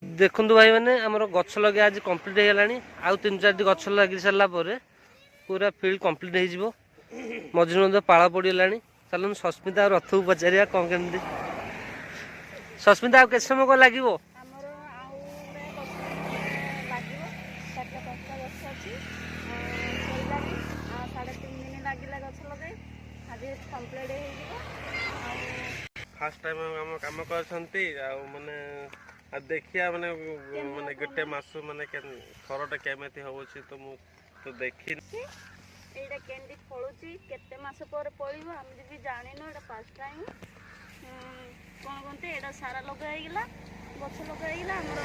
देखु भाई मैंने आमर गछ लगे आज कंप्लीट हो गलानी आउ 3-4 गछ लगी सारा पूरा फील्ड कंप्लीट हो मझे मध्य पाड़ पड़गला चलो सस्मिता रथ को पचार कौन केमती सस्मिता आ समय कौन लगे फास्ट टाइम हम काम करछंती माने देखिया माने माने गोटे मास माने फरटा केमेती होउछि तो मु तो देखि एटा केंदी फळुची केते मास पर पळिबो हम भी जानिनो एटा फास्ट टाइम कोन कोनते एटा सारा लगाइगला गछ लगाइगला हमर